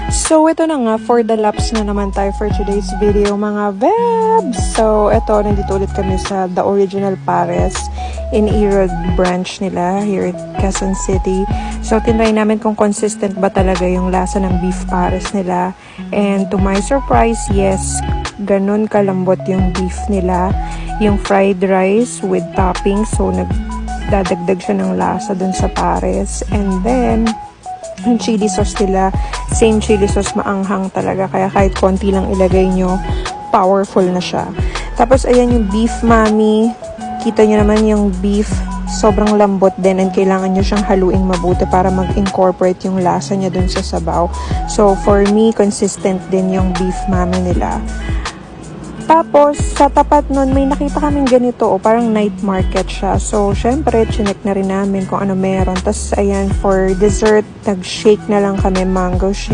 So, ito na nga, for the laps na naman tayo for today's video, mga Vebs! So, ito, nandito ulit kami sa The Original Pares in Erod branch nila here at Quezon City. So, tinry namin kung consistent ba talaga yung lasa ng beef pares nila. And to my surprise, yes, ganun kalambot yung beef nila. Yung fried rice with toppings, so nagdadagdag siya ng lasa dun sa pares. And then, yung chili sauce nila, same chili sauce, maanghang talaga. Kaya kahit konti lang ilagay nyo, powerful na siya. Tapos, ayan yung beef mami. Kita nyo naman yung beef, sobrang lambot din and kailangan nyo siyang haluin mabuti para mag-incorporate yung lasa niya dun sa sabaw. So, for me, consistent din yung beef mami nila. Tapos, sa tapat nun, may nakita kaming ganito, parang night market siya. So, syempre, chinek na rin namin kung ano meron. Tapos, ayan, for dessert, nag-shake na lang kami, mango shake.